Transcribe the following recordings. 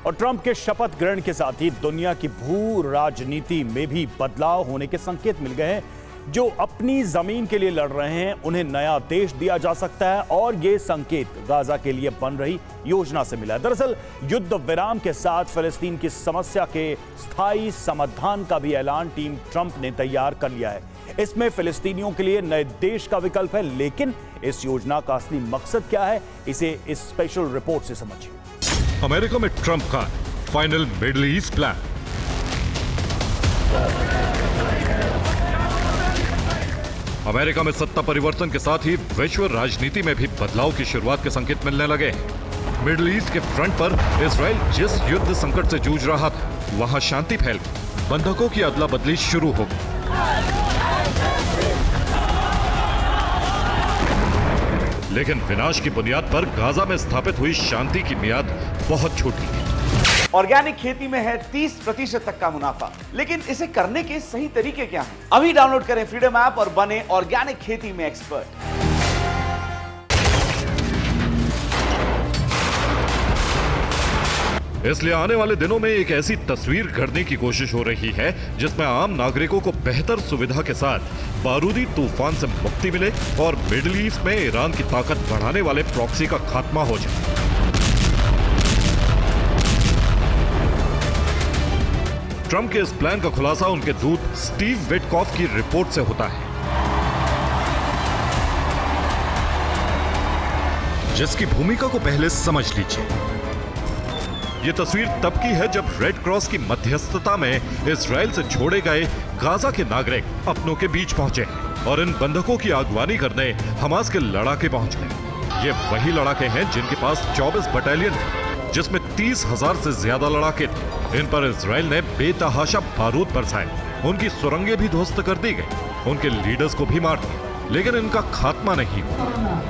और ट्रंप के शपथ ग्रहण के साथ ही दुनिया की भू राजनीति में भी बदलाव होने के संकेत मिल गए हैं। जो अपनी जमीन के लिए लड़ रहे हैं उन्हें नया देश दिया जा सकता है और ये संकेत गाजा के लिए बन रही योजना से मिला है। दरअसल युद्ध विराम के साथ फिलिस्तीन की समस्या के स्थायी समाधान का भी ऐलान टीम ट्रंप ने तैयार कर लिया है। इसमें फिलिस्तीनियों के लिए नए देश का विकल्प है, लेकिन इस योजना का असली मकसद क्या है, इसे इस स्पेशल रिपोर्ट से समझिए। अमेरिका में ट्रंप का final middle east plan. America में सत्ता परिवर्तन के साथ ही विश्व राजनीति में भी बदलाव की शुरुआत के संकेत मिलने लगे। मिडिल ईस्ट के फ्रंट पर इजराइल जिस युद्ध संकट से जूझ रहा था, वहां शांति फैल गई, बंधकों की अदला बदली शुरू हो गई। लेकिन विनाश की बुनियाद पर गाजा में स्थापित हुई शांति की मियाद बहुत छोटी। ऑर्गेनिक खेती में है 30% तक का मुनाफा, लेकिन इसे करने के सही तरीके क्या हैं? अभी डाउनलोड करें फ्रीडम ऐप और बने ऑर्गेनिक खेती में एक्सपर्ट। इसलिए आने वाले दिनों में एक ऐसी तस्वीर गढ़ने की कोशिश हो रही है जिसमें आम नागरिकों को बेहतर सुविधा के साथ बारूदी तूफान से मुक्ति मिले और मिडिल ईस्ट में ईरान की ताकत बढ़ाने वाले प्रॉक्सी का खात्मा हो जाए। ट्रंप के इस प्लान का खुलासा उनके दूत स्टीव विटकॉफ की रिपोर्ट से होता है, जिसकी भूमिका को पहले समझ लीजिए। यह तस्वीर तब की है जब रेड क्रॉस की मध्यस्थता में इजराइल से छोड़े गए गाजा के नागरिक अपनों के बीच पहुंचे और इन बंधकों की अगवानी करने हमास के लड़ाके पहुंच गए। ये वही लड़ाके हैं जिनके पास 24 बटालियन थे, जिसमें 30,000 से ज्यादा लड़ाके थे। इन पर इजराइल ने बेतहाशा बारूद बरसाए, उनकी सुरंगें भी ध्वस्त कर दी गई, उनके लीडर्स को भी मार दिया, लेकिन इनका खात्मा नहीं हुआ।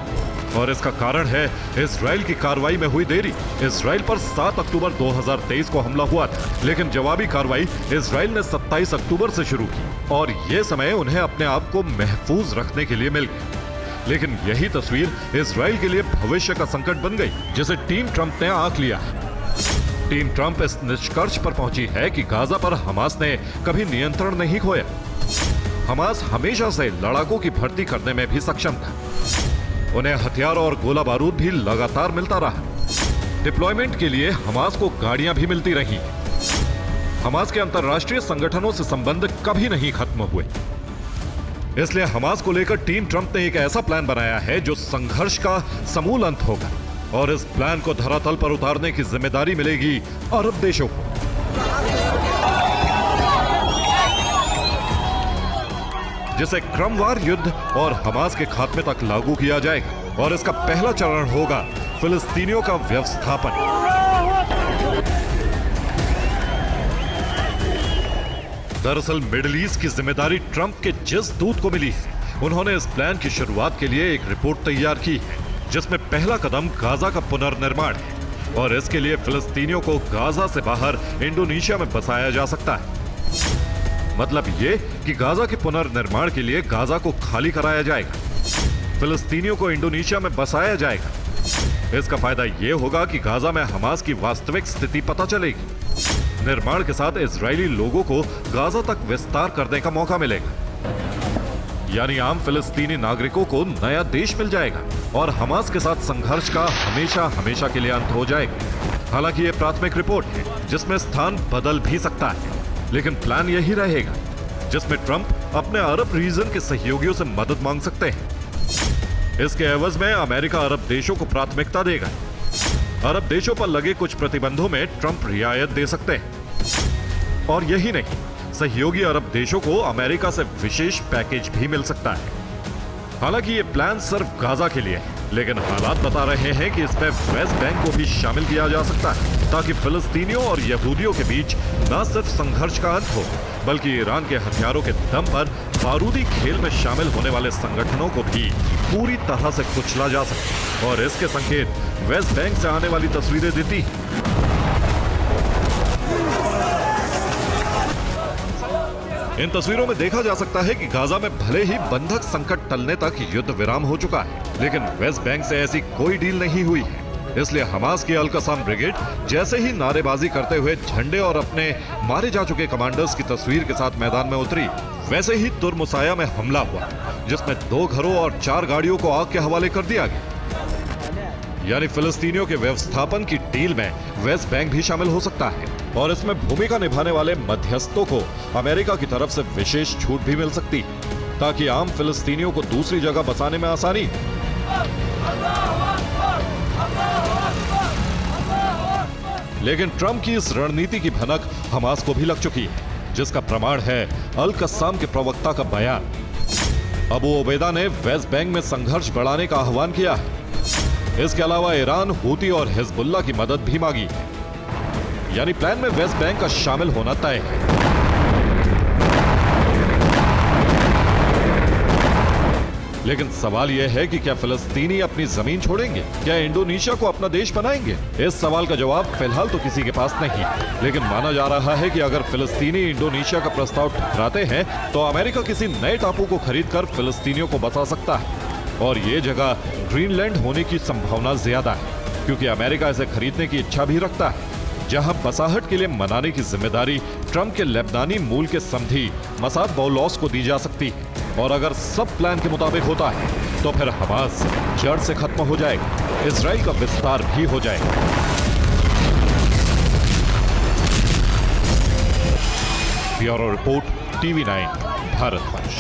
और इसका कारण है इजराइल की कार्रवाई में हुई देरी। इजराइल पर 7 अक्टूबर 2023 को हमला हुआ था, लेकिन जवाबी कार्रवाई इजराइल ने 27 अक्टूबर से शुरू की और यह समय उन्हें अपने आप को महफूज रखने के लिए मिल गया। लेकिन यही तस्वीर इजराइल के लिए भविष्य का संकट बन गई, जिसे टीम ट्रंप ने आंक लिया है। टीम ट्रंप इस निष्कर्ष पर पहुंची है कि गाजा पर हमास ने कभी नियंत्रण नहीं खोया। हमास हमेशा से लड़ाकों की भर्ती करने में भी सक्षम था। उन्हें हथियार और गोला बारूद भी लगातार मिलता रहा। डिप्लॉयमेंट के लिए हमास को गाड़ियां भी मिलती रही। हमास के अंतर्राष्ट्रीय संगठनों से संबंध कभी नहीं खत्म हुए। इसलिए हमास को लेकर टीम ट्रंप ने एक ऐसा प्लान बनाया है जो संघर्ष का समूल अंत होगा, और इस प्लान को धरातल पर उतारने की जिम्मेदारी मिलेगी अरब देशों को। जिसे क्रमवार युद्ध और हमास के खात्मे तक लागू किया जाएगा, और इसका पहला चरण होगा फिलिस्तीनियों का व्यवस्थापन। दरअसल मिडिल ईस्ट की जिम्मेदारी ट्रंप के जिस दूत को मिली है, उन्होंने इस प्लान की शुरुआत के लिए एक रिपोर्ट तैयार की है, जिसमें पहला कदम गाजा का पुनर्निर्माण है और इसके लिए फिलिस्तीनियों को गाजा से बाहर इंडोनेशिया में बसाया जा सकता है। मतलब ये कि गाजा के पुनर्निर्माण के लिए गाजा को खाली कराया जाएगा, फिलिस्तीनियों को इंडोनेशिया में बसाया जाएगा। इसका फायदा ये होगा कि गाजा में हमास की वास्तविक स्थिति पता चलेगी। निर्माण के साथ इजरायली लोगों को गाजा तक विस्तार करने का मौका मिलेगा, यानी आम फिलिस्तीनी नागरिकों को नया देश मिल जाएगा और हमास के साथ संघर्ष का हमेशा हमेशा के लिए अंत हो जाएगा। हालांकि यह प्राथमिक रिपोर्ट है, जिसमें स्थान बदल भी सकता है, लेकिन प्लान यही रहेगा, जिसमें ट्रंप अपने अरब रीजन के सहयोगियों से मदद मांग सकते हैं। इसके एवज में अमेरिका अरब देशों को प्राथमिकता देगा। अरब देशों पर लगे कुछ प्रतिबंधों में ट्रंप रियायत दे सकते हैं, और यही नहीं, सहयोगी अरब देशों को अमेरिका से विशेष पैकेज भी मिल सकता है। हालांकि ये प्लान सिर्फ गाजा के लिए है, लेकिन हालात बता रहे हैं कि इसमें वेस्ट बैंक को भी शामिल किया जा सकता है, ताकि फिलिस्तीनियों और यहूदियों के बीच न सिर्फ संघर्ष का अंत हो, बल्कि ईरान के हथियारों के दम पर बारूदी खेल में शामिल होने वाले संगठनों को भी पूरी तरह से कुचला जा सके। और इसके संकेत वेस्ट बैंक से आने वाली तस्वीरें देती हैं। इन तस्वीरों में देखा जा सकता है कि गाजा में भले ही बंधक संकट टलने तक युद्ध विराम हो चुका है, लेकिन वेस्ट बैंक से ऐसी कोई डील नहीं हुई है। इसलिए हमास की अल कसाम ब्रिगेड जैसे ही नारेबाजी करते हुए झंडे और अपने मारे जा चुके कमांडर्स की तस्वीर के साथ मैदान में उतरी, वैसे ही तुर्मुसाया में हमला हुआ, जिसमें 2 घरों और 4 गाड़ियों को आग के हवाले कर दिया गया। यानी फिलिस्तीनियों के व्यवस्थापन की डील में वेस्ट बैंक भी शामिल हो सकता है और इसमें भूमिका निभाने वाले मध्यस्थों को अमेरिका की तरफ से विशेष छूट भी मिल सकती है, ताकि आम फिलिस्तीनियों को दूसरी जगह बसाने में आसानी हो। लेकिन ट्रंप की इस रणनीति की भनक हमास को भी लग चुकी है, जिसका प्रमाण है अल कस्साम के प्रवक्ता का बयान। अबू ओबैदा ने वेस्ट बैंक में संघर्ष बढ़ाने का आह्वान किया है। इसके अलावा ईरान, हूती और हिजबुल्लाह की मदद भी मांगी है। यानी प्लान में वेस्ट बैंक का शामिल होना तय है। लेकिन सवाल यह है कि क्या फिलिस्तीनी अपनी जमीन छोड़ेंगे? क्या इंडोनेशिया को अपना देश बनाएंगे? इस सवाल का जवाब फिलहाल तो किसी के पास नहीं है, लेकिन माना जा रहा है कि अगर फिलिस्तीनी इंडोनेशिया का प्रस्ताव ठुकराते हैं तो अमेरिका किसी नए टापू को खरीदकर फिलिस्तीनियों को बसा सकता है और ये जगह ग्रीनलैंड होने की संभावना ज्यादा है, क्योंकि अमेरिका इसे खरीदने की इच्छा भी रखता है। जहां बसाहट के लिए मनाने की जिम्मेदारी ट्रंप के लेबनानी मूल के समधी मसाद बौलौस को दी जा सकती है, और अगर सब प्लान के मुताबिक होता है तो फिर हमास जड़ से खत्म हो जाएगा, इजराइल का विस्तार भी हो जाएगा। Bureau report, TV9 भारतवंश।